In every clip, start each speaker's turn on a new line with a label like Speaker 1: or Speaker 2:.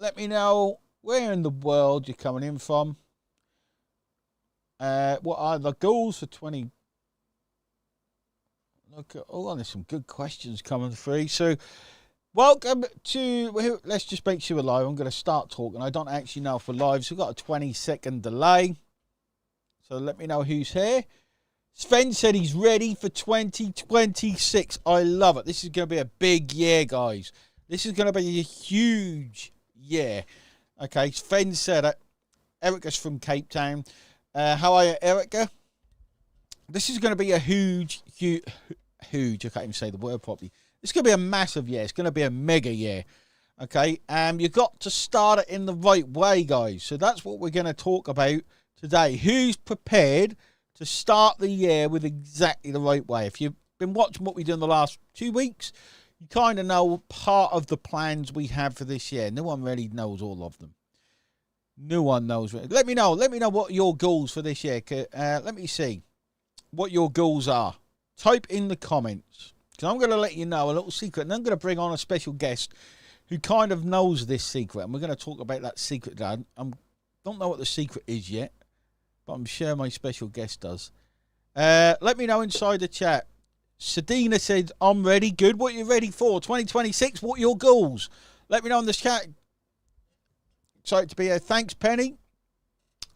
Speaker 1: let me know where in the world you're coming in from. What are the goals for 20? Look, there's some good questions coming through. So, welcome to. Let's just make sure we're live. I'm going to start talking. I don't actually know if we're live, so we've got a 20-second delay. So let me know who's here. Sven said he's ready for 2026. I love it. This is going to be a big year, guys. This is going to be a huge year. Okay, Sven said it. Erica's from Cape Town. How are you, Erica? This is going to be a huge. I can't even say the word properly. It's going to be a massive year. It's going to be a mega year. Okay, you've got to start it in the right way, guys. So that's what we're going to talk about today. Who's prepared to start the year with exactly the right way? If you've been watching what we do in the last 2 weeks, you kind of know part of the plans we have for this year. No one really knows all of them. No one knows. Let me know what your goals for this year. Let me see what your goals are. Type in the comments, because I'm going to let you know a little secret, and I'm going to bring on a special guest who kind of knows this secret, and we're going to talk about that secret. I don't know what the secret is yet, but I'm sure my special guest does. Let me know inside the chat. Sadina said, I'm ready. Good. What are you ready for? 2026? What are your goals? Let me know in the chat. Excited to be here. Thanks, Penny.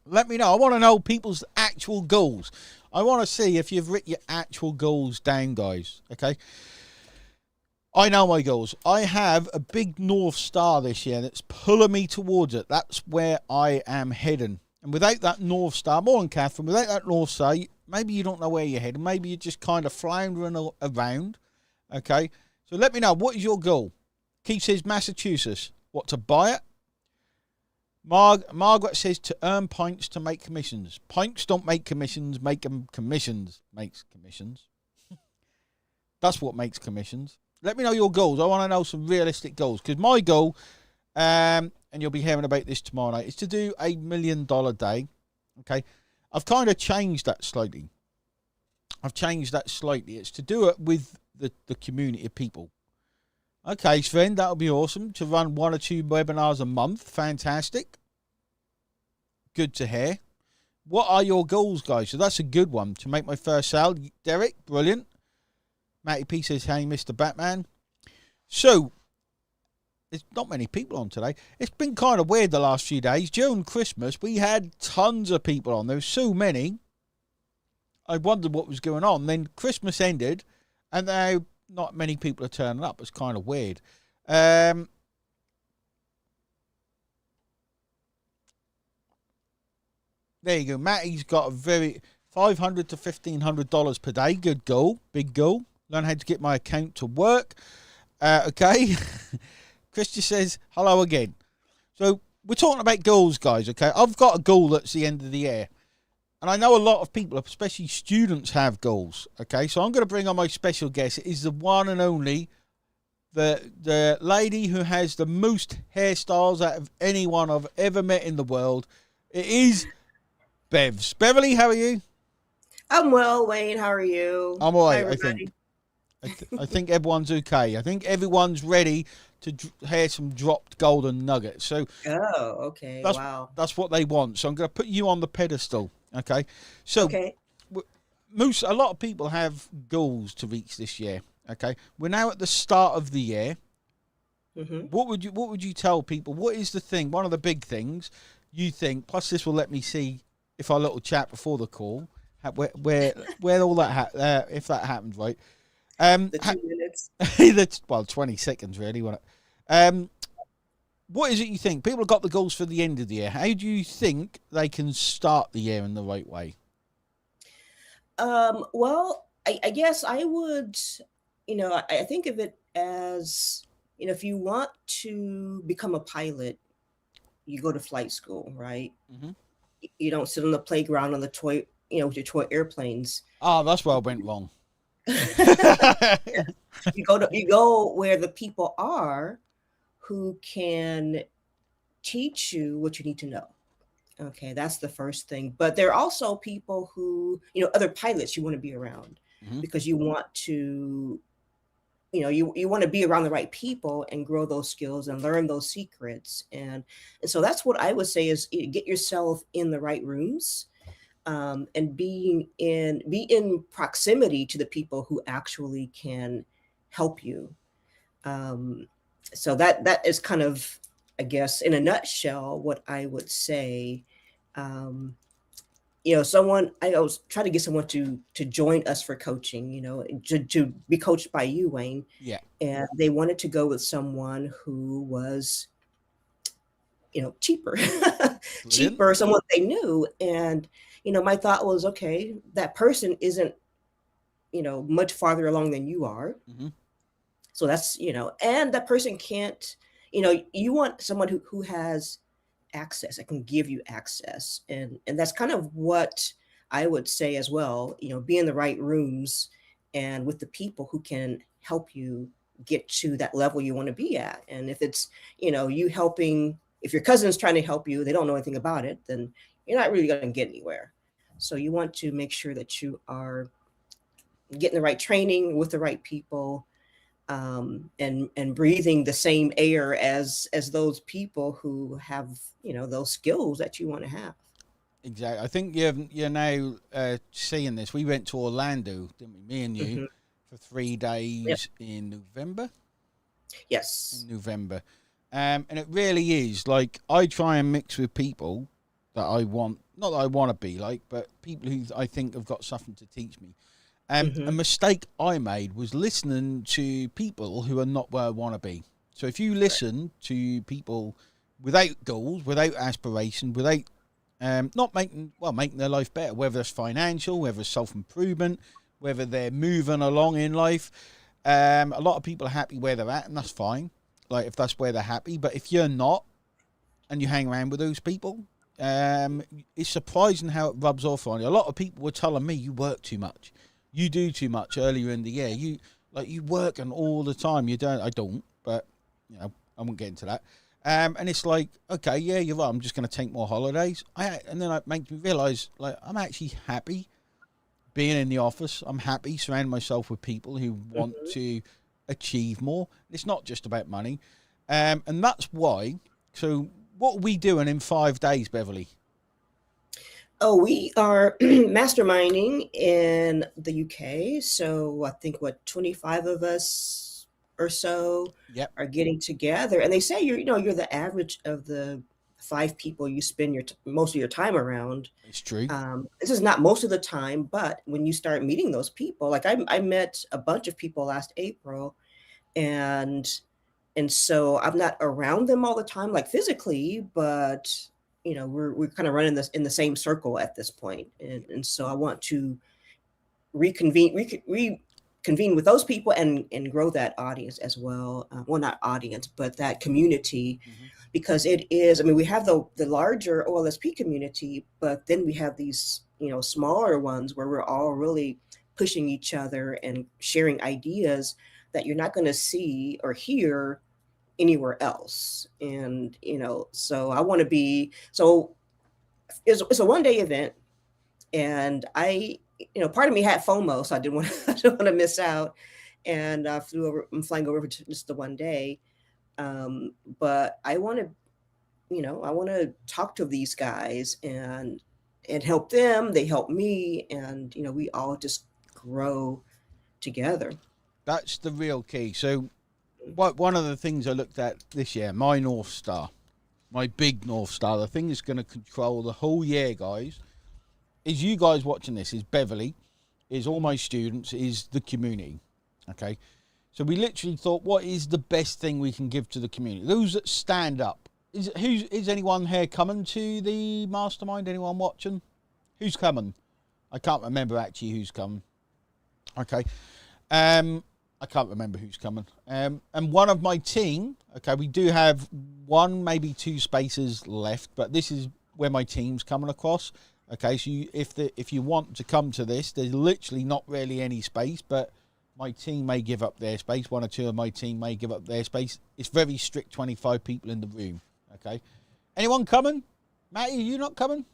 Speaker 1: Let me know. I want to know people's actual goals. I want to see if you've written your actual goals down, guys. Okay. I know my goals. I have a big North Star this year that's pulling me towards it. That's where I am heading. And without that North Star, more than Catherine, without that North Star, maybe you don't know where you're heading. Maybe you're just kind of floundering around. Okay. So let me know. What is your goal? Keith says Massachusetts. What, to buy it? Margaret says to earn points to make commissions. Points don't make commissions. Make them commissions. Makes commissions. That's what makes commissions. Let me know your goals. I want to know some realistic goals. Because my goal, and you'll be hearing about this tomorrow night, is to do $1 million day. Okay. I've kind of changed that slightly. It's to do it with the community of people. Okay, Sven, that'll be awesome. To run 1 or 2 webinars a month. Fantastic. Good to hear. What are your goals, guys? So that's a good one. To make my first sale. Derek, brilliant. Matty P says, hey, Mr. Batman. So, there's not many people on today. It's been kind of weird the last few days. During Christmas, we had tons of people on. There were so many. I wondered what was going on. Then Christmas ended, and now not many people are turning up. It's kind of weird. There you go. Matty's got a very $500 to $1,500 per day. Good goal. Big goal. Learn how to get my account to work. Okay. Christy says, hello again. So we're talking about goals, guys. Okay. I've got a goal that's the end of the year. And I know a lot of people, especially students, have goals. Okay, so I'm going to bring on my special guest. It is the one and only, the lady who has the most hairstyles out of anyone I've ever met in the world. It is Bevs. Beverly, how are you?
Speaker 2: I'm well, Wayne. How are you?
Speaker 1: I'm all
Speaker 2: Hi,
Speaker 1: right, I
Speaker 2: everybody.
Speaker 1: think. I think everyone's okay. I think everyone's ready to hear some dropped golden nuggets. So
Speaker 2: Oh, okay.
Speaker 1: that's
Speaker 2: Wow.
Speaker 1: that's what they want. So I'm going to put you on the pedestal. Okay, so
Speaker 2: Okay.
Speaker 1: a lot of people have goals to reach this year. Okay, we're now at the start of the year.
Speaker 2: Mm-hmm.
Speaker 1: What would you tell people? What is the thing? One of the big things you think. Plus, this will let me see if our little chat before the call, where all that if that happened, right?
Speaker 2: The 2 minutes.
Speaker 1: That's 20 seconds really, wasn't it? What is it you think? People have got the goals for the end of the year. How do you think they can start the year in the right way?
Speaker 2: Well, I guess I would, I think of it as, if you want to become a pilot, you go to flight school, right?
Speaker 1: Mm-hmm.
Speaker 2: You don't sit on the playground on the toy, with your toy airplanes.
Speaker 1: Oh, that's where I went wrong.
Speaker 2: You go where the people are who can teach you what you need to know. Okay, that's the first thing. But there are also people who, other pilots you want to be around
Speaker 1: Mm-hmm.
Speaker 2: because you want to you want to be around the right people and grow those skills and learn those secrets. And so that's what I would say is, get yourself in the right rooms, and be in proximity to the people who actually can help you. um, so that is kind of, I guess, in a nutshell, what I would say. um, Someone, I was trying to get someone to join us for coaching, to be coached by you, Wayne.
Speaker 1: Yeah.
Speaker 2: And they wanted to go with someone who was, cheaper,
Speaker 1: Brilliant.
Speaker 2: cheaper, someone they knew. And my thought was, okay, that person isn't, much farther along than you are.
Speaker 1: Hmm.
Speaker 2: So that's, and that person can't, you want someone who has access, that can give you access. And that's kind of what I would say as well, be in the right rooms and with the people who can help you get to that level you want to be at. And if it's, you helping, if your cousin's trying to help you, they don't know anything about it, then you're not really going to get anywhere. So you want to make sure that you are getting the right training with the right people, and breathing the same air as those people who have, those skills that you want to have.
Speaker 1: Exactly. I think you're now seeing this. We went to Orlando, didn't we? Me and you,
Speaker 2: Hmm.
Speaker 1: for 3
Speaker 2: Yep.
Speaker 1: days in November.
Speaker 2: Yes.
Speaker 1: In November, and it really is like I try and mix with people that I want, not that I want to be like, but people who I think have got something to teach me. A
Speaker 2: Hmm.
Speaker 1: mistake I made was listening to people who are not where I want to be. So if you
Speaker 2: Right.
Speaker 1: listen to people without goals, without aspiration, without not making their life better, whether it's financial, whether it's self improvement, whether they're moving along in life. A lot of people are happy where they're at, and that's fine. Like if that's where they're happy, but if you're not, and you hang around with those people, it's surprising how it rubs off on you. A lot of people were telling me you work too much, you do too much earlier in the year. You working all the time. You don't. I don't, but I won't get into that. And it's like, okay, yeah, you're right. I'm just going to take more holidays. And then it makes me realise, like, I'm actually happy being in the office. I'm happy surrounding myself with people who want
Speaker 2: Hmm.
Speaker 1: to achieve more. It's not just about money. And that's why. So, what are we doing in 5 days, Beverly?
Speaker 2: Oh, we are masterminding in the UK. So I think, what, 25 of us or so
Speaker 1: Yep,
Speaker 2: are getting together. And they say you're the average of the 5 people you spend most of your time around.
Speaker 1: it's true.
Speaker 2: This is not most of the time, but when you start meeting those people, like I met a bunch of people last April, and so I'm not around them all the time, like physically, but we're kind of running this in the same circle at this point. And so I want to reconvene with those people, and grow that audience as well. Well, not audience, but that community,
Speaker 1: Mm-hmm.
Speaker 2: because it is, I mean, we have the larger OLSP community, but then we have these, smaller ones where we're all really pushing each other and sharing ideas that you're not going to see or hear anywhere else. And so I want to be, so it's a 1 day event. And part of me had FOMO, so I didn't want to, I didn't want to miss out. And I'm flying over for just the 1 day. But I want to talk to these guys and help them. They help me, and we all just grow together.
Speaker 1: That's the real key. So, one of the things I looked at this year, my North Star, my big North Star, the thing that's going to control the whole year, guys, is you guys watching this, is Beverly, is all my students, is the community. Okay. So we literally thought, what is the best thing we can give to the community? Those that stand up. Is anyone here coming to the mastermind? Anyone watching? Who's coming? I can't remember actually who's coming. Okay. I can't remember who's coming. And one of my team, okay, we do have one, maybe two spaces left, but this is where my team's coming across. Okay, so if you want to come to this, there's literally not really any space, but my team may give up their space. One or two of my team may give up their space. It's very strict, 25 people in the room. Okay, anyone coming? Matty, are you not coming?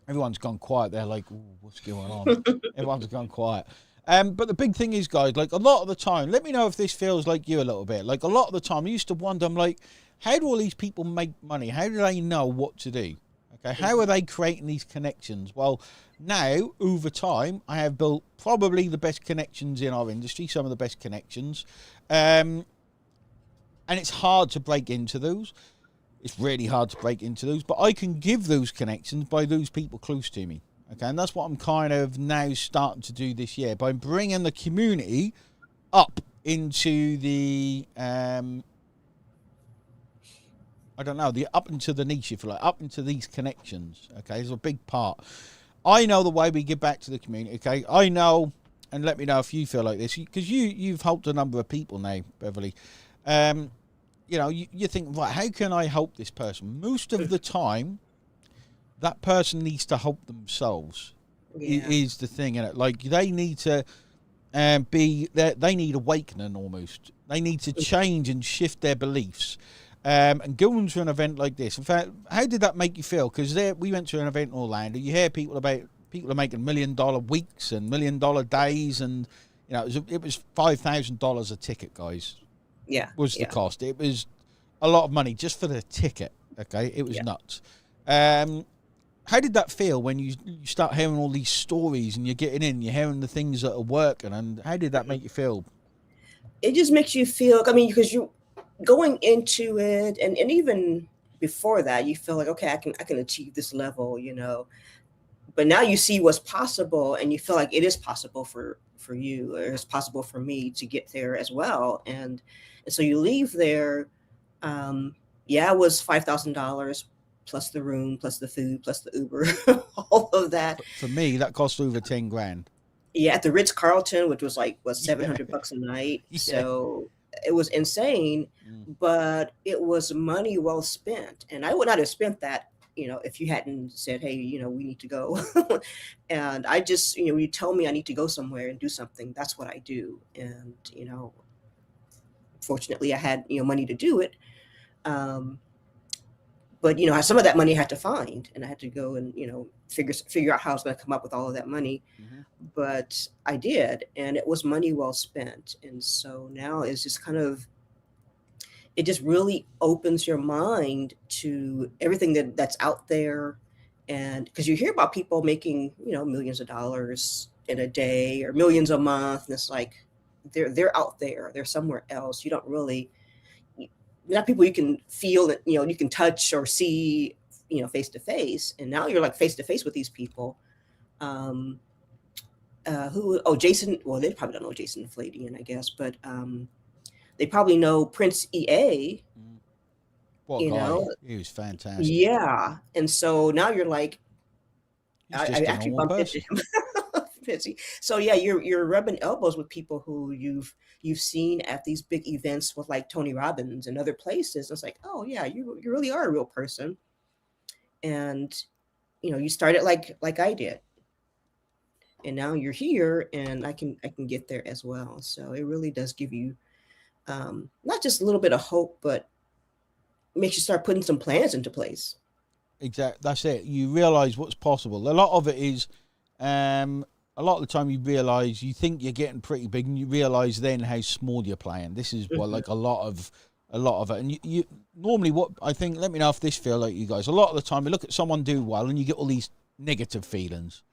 Speaker 1: Everyone's gone quiet. They're like, ooh, what's going on? Everyone's gone quiet. But the big thing is, guys, like a lot of the time, let me know if this feels like you a little bit. Like a lot of the time, I used to wonder, I'm like, how do all these people make money? How do they know what to do? Okay, how are
Speaker 2: Mhm.
Speaker 1: they creating these connections? Well, now over time, I have built probably the best connections in our industry, some of the best connections, and it's hard to break into those. It's really hard to break into those, but I can give those connections by those people close to me. Okay, and that's what I'm kind of now starting to do this year by bringing the community up into the I don't know, the up into the niche, if you like, up into these connections. Okay, it's a big part. I know the way we give back to the community. Okay, I know, and let me know if you feel like this, because you've helped a number of people now, Beverly. You know, you think, right, how can I help this person? Most of the time, that person needs to help themselves.
Speaker 2: Yeah.
Speaker 1: Is the thing in it. Like they need to they need awakening almost. They need to change and shift their beliefs. And going to an event like this, in fact, how did that make you feel? Because we went to an event in Orlando. You hear people about people are making $1 million weeks and $1 million days, and you know it was $5,000 a ticket, guys.
Speaker 2: Yeah.
Speaker 1: Was the
Speaker 2: Yeah.
Speaker 1: cost? It was a lot of money just for the ticket. Okay, it was
Speaker 2: Yeah.
Speaker 1: nuts. How did that feel when you start hearing all these stories and you're getting in, you're hearing the things that are working, and how did that
Speaker 2: Mhm.
Speaker 1: make you feel?
Speaker 2: It just makes you feel, I mean, because you going into it, and even before that, you feel like, okay, I can achieve this level, but now you see what's possible, and you feel like it is possible for you, or it's possible for me to get there as well. And so you leave there. um yeah, it was $5,000 plus the room, plus the food, plus the Uber, all of that.
Speaker 1: For me, that cost over 10 grand.
Speaker 2: Yeah, at the Ritz Carlton, which was like, was
Speaker 1: Yeah,
Speaker 2: $700 a night.
Speaker 1: yeah.
Speaker 2: So it was insane,
Speaker 1: Mm.
Speaker 2: but it was money well spent. And I would not have spent that, if you hadn't said, hey, we need to go. And I just, when you tell me I need to go somewhere and do something, that's what I do. And, fortunately I had, money to do it. Um, but some of that money I had to find, and I had to go and figure out how I was going to come up with all of that money.
Speaker 1: Mm-hmm.
Speaker 2: But I did, and it was money well spent. And so now it's just kind of, it just really opens your mind to everything that's out there. And because you hear about people making millions of dollars in a day or millions a month, and it's like they're out there, they're somewhere else. You don't really, not people you can feel, that you can touch or see, face to face. And now you're like face to face with these people. um who oh Jason, well, they probably don't know Jason Fladian, I guess, but they probably know Prince EA.
Speaker 1: Mm. What a
Speaker 2: you
Speaker 1: guy.
Speaker 2: know
Speaker 1: He was fantastic.
Speaker 2: yeah, and so now you're like,
Speaker 1: He's
Speaker 2: I
Speaker 1: just a
Speaker 2: actually
Speaker 1: normal
Speaker 2: bumped into
Speaker 1: person.
Speaker 2: him. So yeah, you're rubbing elbows with people who you've seen at these big events with like Tony Robbins and other places. It's like, oh yeah, you really are a real person. And you started like I did, and now you're here, and I can get there as well. So it really does give you, not just a little bit of hope, but makes you start putting some plans into place.
Speaker 1: Exactly. That's it. You realize what's possible. A lot of it is, a lot of the time you realize you think you're getting pretty big, and you realize then how small you're playing. This is what like
Speaker 2: Hmm.
Speaker 1: a lot of it. And you normally what I think. Let me know if this feel like you guys. A lot of the time, you look at someone do well, and you get all these negative feelings.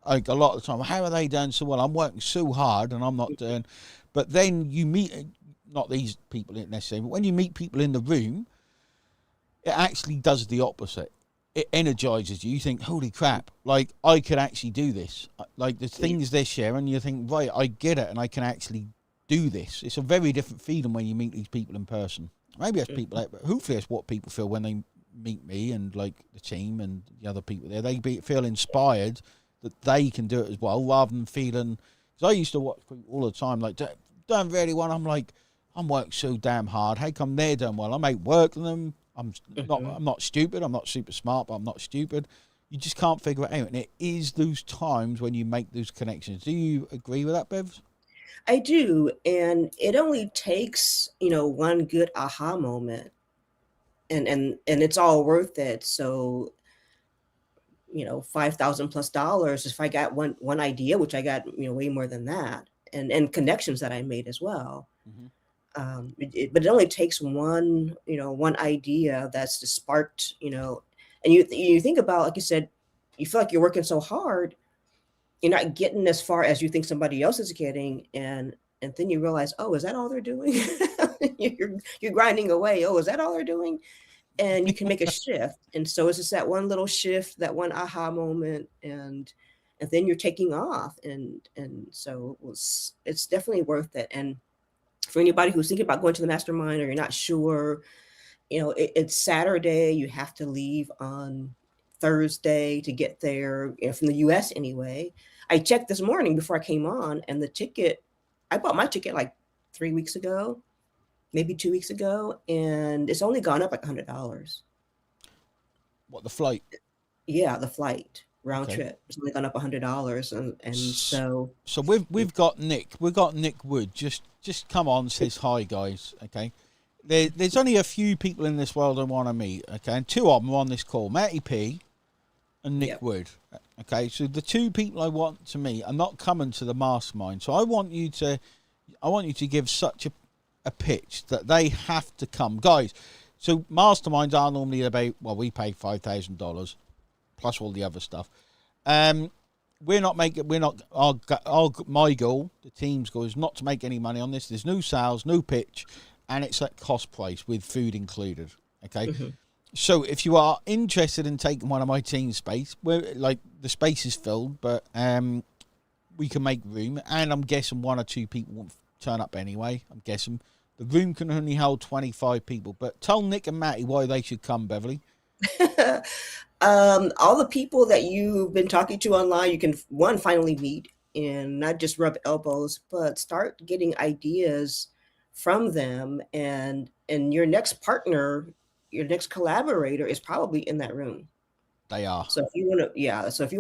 Speaker 1: Like a lot of the time, how are they doing so well? I'm working so hard, and I'm not doing. But then you meet not these people necessarily, but when you meet people in the room, it actually does the opposite. It energizes you. You think, holy crap, like I could actually do this. Like the
Speaker 2: Yeah.
Speaker 1: things they're sharing, you think, right, I get it, and I can actually do this. It's a very different feeling when you meet these people in person. Maybe that's people, hopefully that's what people feel when they meet me and like the team and the other people there. Feel inspired that they can do it as well, rather than feeling. Because I used to watch people all the time, like, doing really well. I'm like, I'm working so damn hard. How come they're doing well? I'm outworking them.
Speaker 2: Hmm.
Speaker 1: I'm not stupid. I'm not super smart, but I'm not stupid. You just can't figure it out. And it is those times when you make those connections. Do you agree with that, Bev?
Speaker 2: I do, and it only takes one good aha moment, and it's all worth it. So $5,000+ if I got one idea, which I got, way more than that, and connections that I made as well.
Speaker 1: Hmm.
Speaker 2: But it only takes one idea that's just sparked, and you think about, like you said, you feel like you're working so hard, you're not getting as far as you think somebody else is getting, and then you realize, oh, is that all they're doing? You're grinding away. Oh, is that all they're doing? And you can make a shift. And so it's just that one little shift, that one aha moment, and then you're taking off. And so it's definitely worth it. And for anybody who's thinking about going to the mastermind, or you're not sure, it's Saturday. You have to leave on Thursday to get there, from the US anyway. I checked this morning before I came on, and I bought my ticket like 3 weeks ago, maybe 2 weeks ago, and it's only gone up like $100.
Speaker 1: What, the flight?
Speaker 2: Yeah, the flight round
Speaker 1: Okay.
Speaker 2: trip. It's only gone up $100, and so
Speaker 1: So we've got Nick. We've got Nick Wood. Just come on, says hi, guys. Okay. There's only a few people in this world I want to meet. Okay, and two of them are on this call: Matty P and Nick
Speaker 2: yep.
Speaker 1: Wood. Okay, so the two people I want to meet are not coming to the mastermind. So I want you to give such a pitch that they have to come, guys. So masterminds are normally about, well, we pay $5,000 plus all the other stuff. We're not my goal, the team's goal, is not to make any money on this. There's no sales, no pitch, and it's at cost price with food included. Okay.
Speaker 2: Mm-hmm.
Speaker 1: So if you are interested in taking one of my team space, where like the space is filled, but we can make room, and I'm guessing one or two people won't turn up anyway. I'm guessing the room can only hold 25 people. But tell Nick and Matty why they should come, Beverly.
Speaker 2: All the people that you've been talking to online, you can finally meet and not just rub elbows, but start getting ideas from them, and your next partner, your next collaborator is probably in that room.
Speaker 1: They are.
Speaker 2: So if you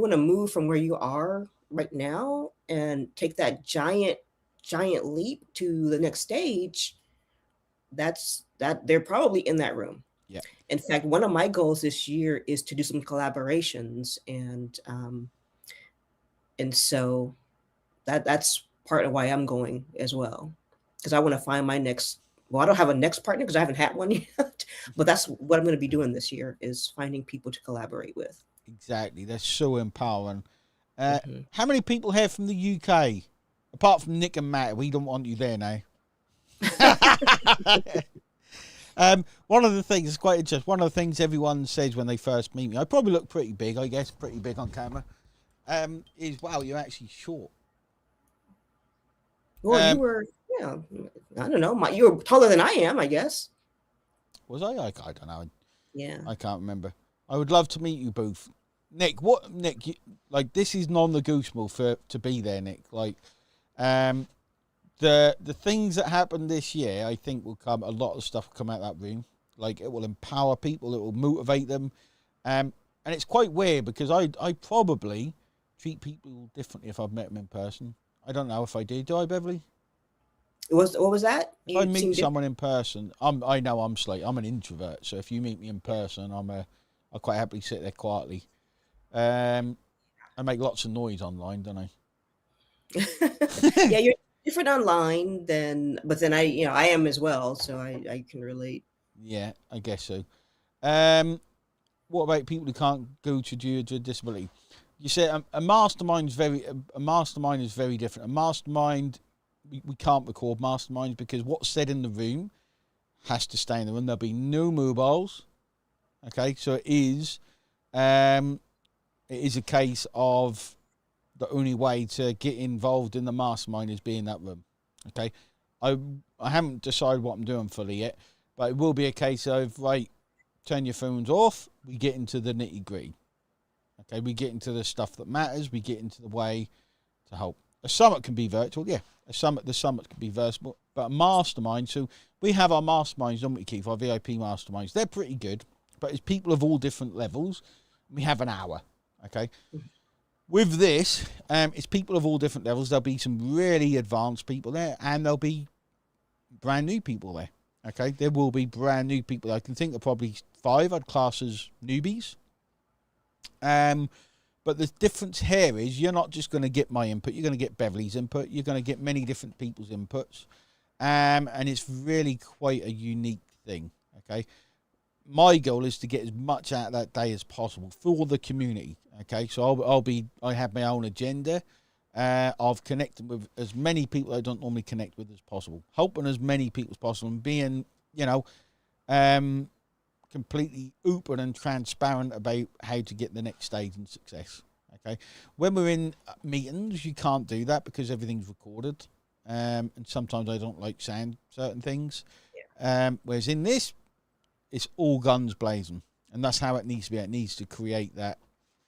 Speaker 2: want to move from where you are right now and take that giant leap to the next stage, that they're probably in that room.
Speaker 1: Yeah.
Speaker 2: In fact, one of my goals this year is to do some collaborations, and so that's part of why I'm going as well, because I want to find my next. Well, I don't have a next partner because I haven't had one yet, but that's what I'm going to be doing this year, is finding people to collaborate with.
Speaker 1: Exactly. They're so empowering.
Speaker 2: Mm-hmm.
Speaker 1: How many people here from the UK? Apart from Nick and Matt, we don't want you there now. One of the things, it's quite interesting, one of the things everyone says when they first meet me, I probably look pretty big, I guess, pretty big on camera, is, wow, you're actually short.
Speaker 2: Well, you were, yeah, I don't know, you were taller than I am, I guess.
Speaker 1: Was I? I don't know.
Speaker 2: Yeah.
Speaker 1: I can't remember. I would love to meet you both. Nick, like, this is non-negotiable to be there, Nick. Like, the things that happened this year, I think a lot of stuff will come out of that room. Like, it will empower people, it will motivate them. And it's quite weird because I probably treat people differently if I've met them in person. I don't know if I do. Do I, Beverly?
Speaker 2: What was that?
Speaker 1: If I meet someone in person, I know I'm an introvert. So if you meet me in person, I'll quite happily sit there quietly. I make lots of noise online, don't I?
Speaker 2: Yeah, you're different online but then I am as well, so I can relate.
Speaker 1: Yeah, I guess so. What about people who can't go due to disability? You say a mastermind is very different. A mastermind, we can't record masterminds because what's said in the room has to stay in the room. There'll be no mobiles. Okay, so it is a case of the only way to get involved in the mastermind is be in that room. Okay, I haven't decided what I'm doing fully yet, but it will be a case of, right, turn your phones off. We get into the nitty gritty. Okay, we get into the stuff that matters. We get into the way to help. A summit can be virtual, yeah. The summit can be virtual, but a mastermind. So we have our masterminds, don't we, Keith? Our VIP masterminds. They're pretty good, but it's people of all different levels. We have an hour. Okay. With this, it's people of all different levels. There'll be some really advanced people there, and there'll be brand new people there. Okay, there will be brand new people. I can think of probably 5 I'd class as newbies. But the difference here is you're not just going to get my input, you're going to get Beverly's input, you're going to get many different people's inputs. And it's really quite a unique thing, okay? My goal is to get as much out of that day as possible for the community, okay? So I have my own agenda of connecting with as many people I don't normally connect with as possible, helping as many people as possible, and being, completely open and transparent about how to get the next stage in success. Okay, when we're in meetings, you can't do that because everything's recorded, and sometimes I don't like saying certain things. Whereas in this, it's all guns blazing, and that's how it needs to be. It needs to create that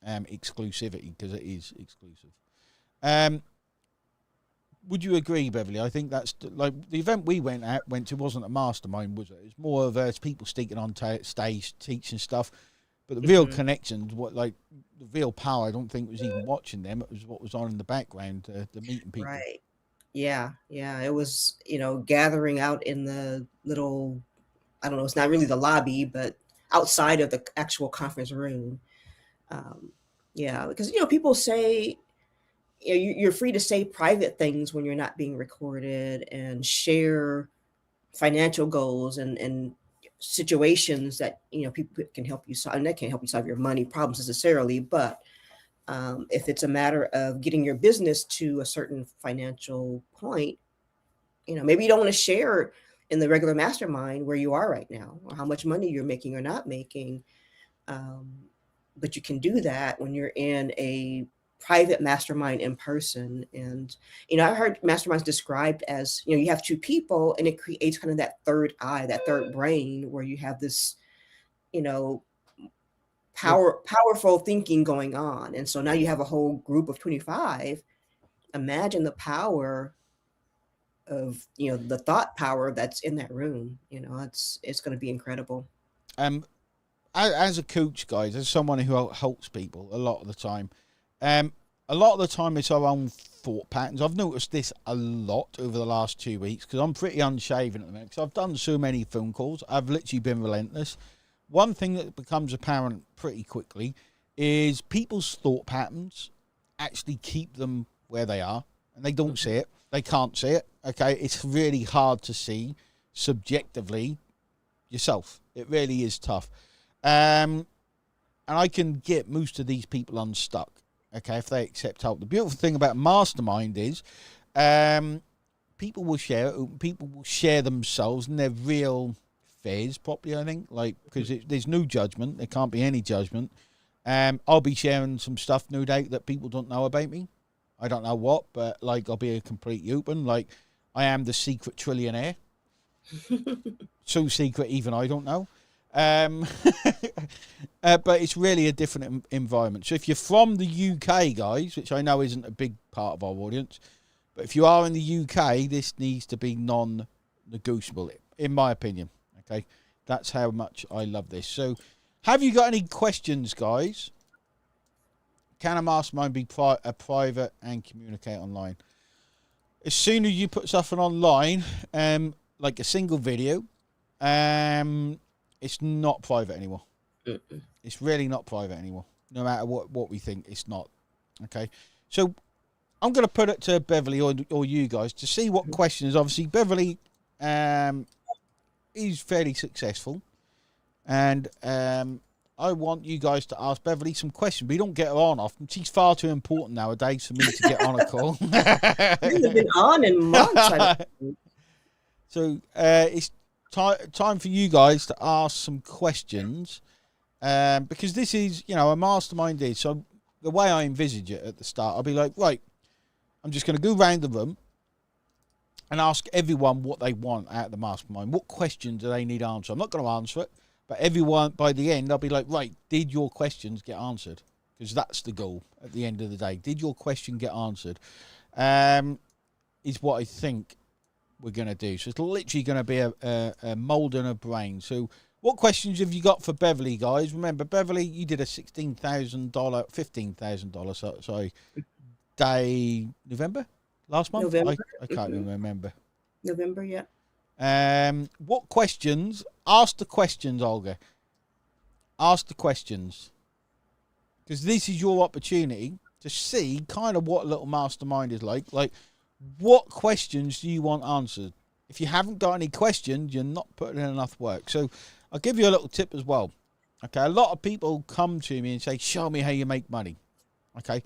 Speaker 1: exclusivity, because it is exclusive. Would you agree, Beverly? I think that's like the event we went to wasn't a mastermind, was it? It was more of people speaking on stage, teaching stuff. But the real connections, the real power, I don't think was even watching them. It was what was on in the background, the meeting people.
Speaker 2: Right. Yeah. It was, gathering out in the little, I don't know, it's not really the lobby, but outside of the actual conference room. Because, people say, you're free to say private things when you're not being recorded, and share financial goals and situations that people can help you solve. And that can't help you solve your money problems necessarily, but if it's a matter of getting your business to a certain financial point, maybe you don't want to share in the regular mastermind where you are right now, or how much money you're making or not making. But you can do that when you're in a private mastermind in person. And, I heard masterminds described as, you have two people, and it creates kind of that third eye, that third brain, where you have this, powerful thinking going on. And so now you have a whole group of 25. Imagine the power of, the thought power that's in that room. It's going to be incredible.
Speaker 1: As a coach, guys, as someone who helps people a lot of the time, it's our own thought patterns. I've noticed this a lot over the last 2 weeks, because I'm pretty unshaven at the minute, because I've done so many phone calls. I've literally been relentless. One thing that becomes apparent pretty quickly is people's thought patterns actually keep them where they are, and they don't see it. They can't see it, okay? It's really hard to see subjectively yourself. It really is tough. And I can get most of these people unstuck, okay, if they accept help. The beautiful thing about mastermind is people will share it. People will share themselves and their real fears properly, I think, because there's no judgment. There can't be any judgment. I'll be sharing some stuff, no doubt, that people don't know about me. I don't know what, but I'll be a complete open. I am the secret trillionaire. So secret, even I don't know. But it's really a different environment. So if you're from the UK, guys, which I know isn't a big part of our audience, but if you are in the UK, this needs to be non-negotiable, in my opinion. Okay, that's how much I love this. So, have you got any questions, guys? Can a mastermind be private and communicate online? As soon as you put something online, like a single video, it's not private anymore. It's really not private anymore. No matter what we think, it's not. Okay, so I'm going to put it to Beverly or you guys to see what questions. Obviously, Beverly is fairly successful, and I want you guys to ask Beverly some questions. We don't get her on often. She's far too important nowadays for me to get on a call.
Speaker 2: We haven't been on in months.
Speaker 1: So it's time for you guys to ask some questions, because this is, a mastermind is. So the way I envisage it at the start, I'll be like, right, I'm just going to go around the room and ask everyone what they want out of the mastermind. What question do they need answered? I'm not going to answer it, but everyone, by the end, I'll be like, right, did your questions get answered? Because that's the goal at the end of the day. Did your question get answered? Is what I think we're going to do. So it's literally going to be a mold in a brain. So what questions have you got for Beverly, guys? Remember, Beverly, you did a $15,000, sorry, day, November? Last month?
Speaker 2: November.
Speaker 1: I can't remember.
Speaker 2: November, yeah.
Speaker 1: What questions? Ask the questions, Olga. Ask the questions. because this is your opportunity to see kind of what a little mastermind is like. Like, what questions do you want answered? If you haven't got any questions, you're not putting in enough work. So I'll give you a little tip as well. Okay, a lot of people come to me and say, show me how you make money. Okay,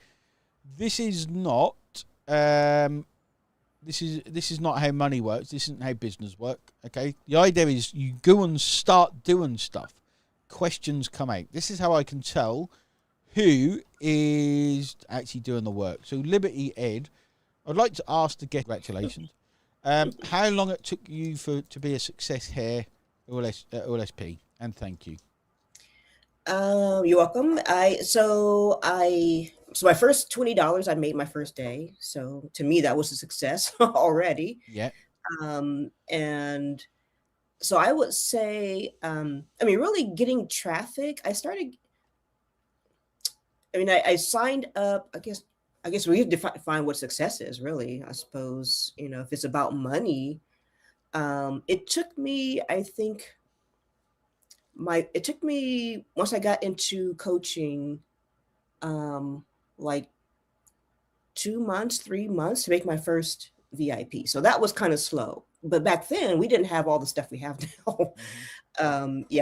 Speaker 1: this is not this is not how money works. This isn't how business work. Okay, the idea is you go and start doing stuff. Questions come out. This is how I can tell who is actually doing the work. So Liberty Ed, I'd like to ask the guest, congratulations. How long it took you to be a success here at OLSP, and thank you.
Speaker 2: You're welcome. So my first $20 I made my first day. So to me that was a success already.
Speaker 1: Yeah.
Speaker 2: And so I would say, really getting traffic. I signed up. I guess we define what success is, really. I suppose, if it's about money, it took me, I think, once I got into coaching, like 2 months, 3 months to make my first VIP. So that was kind of slow. But back then we didn't have all the stuff we have now.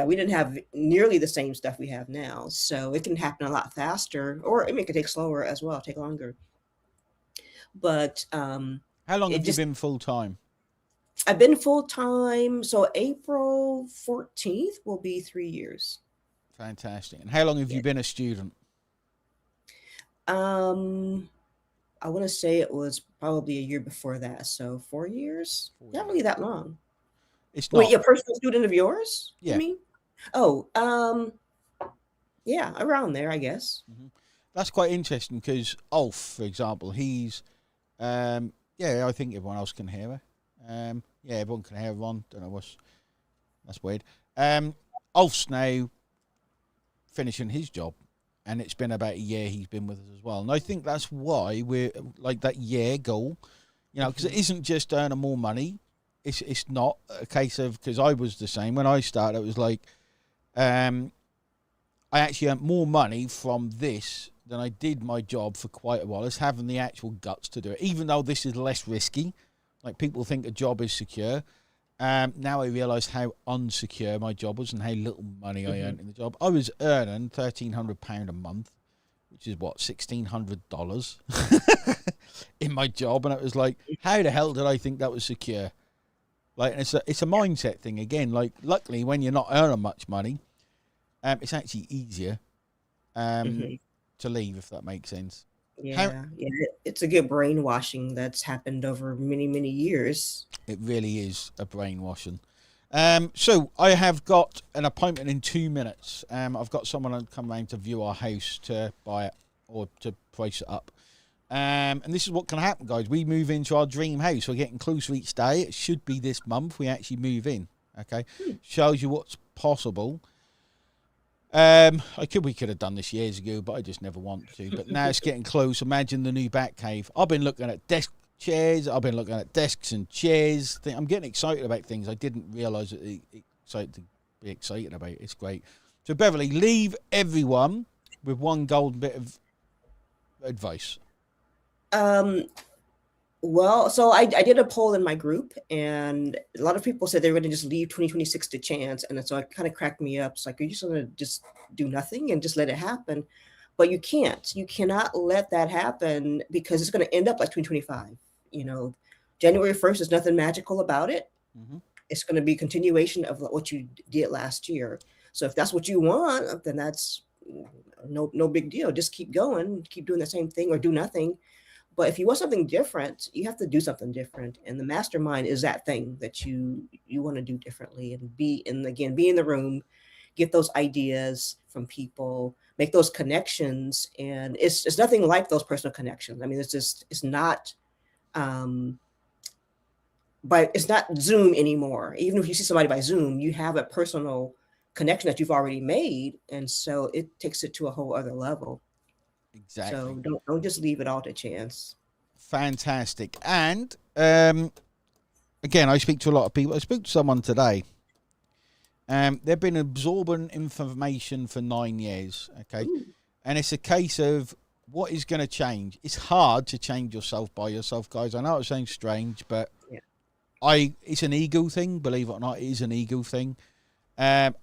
Speaker 2: We didn't have nearly the same stuff we have now. So it can happen a lot faster, or it could take slower as well, take longer. But
Speaker 1: how long have you been full time?
Speaker 2: I've been full time. So April 14th will be 3 years.
Speaker 1: Fantastic. And how long have you been a student?
Speaker 2: I want to say it was probably a year before that. So 4 years. Not really that long.
Speaker 1: It's not.
Speaker 2: Wait, a personal student of yours?
Speaker 1: Yeah.
Speaker 2: You mean? Oh, yeah, around there, I guess.
Speaker 1: Mm-hmm. That's quite interesting because Ulf, for example, he's, I think everyone else can hear her. Everyone can hear Ron. Don't know that's weird. Ulf's now finishing his job, and it's been about a year he's been with us as well. And I think that's why we're like that year goal, because it isn't just earning more money. It's not a case of, because I was the same when I started. It was like, I actually earned more money from this than I did my job for quite a while. It's having the actual guts to do it, even though this is less risky. Like, people think a job is secure. Now I realise how unsecure my job was and how little money I earned in the job. I was earning £1,300 a month, which is what, $1,600 in my job, and it was like, how the hell did I think that was secure? Like, it's a mindset thing again. Like, luckily, when you're not earning much money, it's actually easier to leave, if that makes sense.
Speaker 2: Yeah, it's a good brainwashing that's happened over many, many years.
Speaker 1: It really is a brainwashing. So I have got an appointment in 2 minutes. I've got someone come around to view our house to buy it or to price it up. And this is what can happen, guys. We move into our dream house. We're getting closer each day. It should be this month we actually move in. Okay, shows you what's possible. We could have done this years ago, but I just never want to. But now it's getting close. Imagine the new back cave. I've been looking at desk chairs. I've been looking at desks and chairs. I'm getting excited about things I didn't realise to be excited about. It's great. So Beverly, leave everyone with one golden bit of advice.
Speaker 2: Well, so I did a poll in my group, and a lot of people said they were going to just leave 2026 to chance. And so it kind of cracked me up. It's like, are you just going to just do nothing and just let it happen? But you can't. You cannot let that happen, because it's going to end up like 2025. January 1st, there's nothing magical about it. It's going to be a continuation of what you did last year. So if that's what you want, then that's no big deal. Just keep going, keep doing the same thing, or do nothing. But if you want something different, you have to do something different. And the mastermind is that thing that you want to do differently, and be in the room, get those ideas from people, make those connections. And it's nothing like those personal connections. I mean, it's not Zoom anymore. Even if you see somebody by Zoom, you have a personal connection that you've already made. And so it takes it to a whole other level.
Speaker 1: Exactly.
Speaker 2: So don't just leave it all to chance.
Speaker 1: Fantastic. And again, I speak to a lot of people. I spoke to someone today. They've been absorbing information for 9 years. Okay. And it's a case of what is going to change. It's hard to change yourself by yourself, guys. I know it sounds strange, but
Speaker 2: Yeah.
Speaker 1: it's an ego thing. Believe it or not, it is an ego thing. In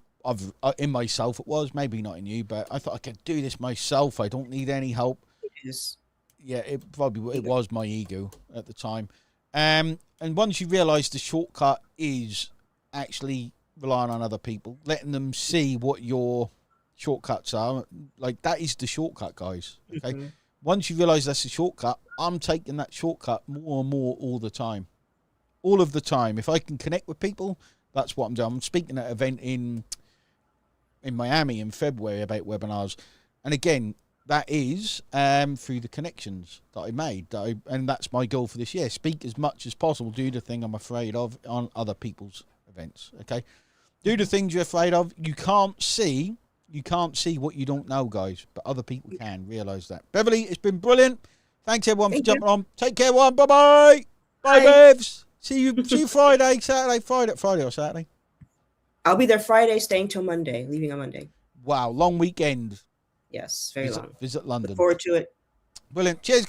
Speaker 1: myself, it was maybe not in you, but I thought I could do this myself. I don't need any help.
Speaker 2: It is.
Speaker 1: Yeah, it was my ego at the time. And once you realise the shortcut is actually relying on other people, letting them see what your shortcuts are, like that is the shortcut, guys. Okay.
Speaker 2: Mm-hmm.
Speaker 1: Once you realise that's the shortcut, I'm taking that shortcut more and more all the time. All of the time. If I can connect with people, that's what I'm doing. I'm speaking at an event in Miami in February about webinars. And again, that is through the connections that I made. And that's my goal for this year. Speak as much as possible. Do the thing I'm afraid of on other people's events. Okay? Do the things you're afraid of. You can't see what you don't know, guys. But other people can realise that. Beverly, it's been brilliant. Thanks, everyone, for jumping on. Take care, everyone. Bye-bye. Bye, Bevs. See you Friday, Friday or Saturday.
Speaker 2: I'll be there Friday, staying till Monday, leaving on Monday.
Speaker 1: Wow, long weekend.
Speaker 2: Yes, very long.
Speaker 1: Visit London.
Speaker 2: Look forward to it.
Speaker 1: Brilliant. Cheers, guys.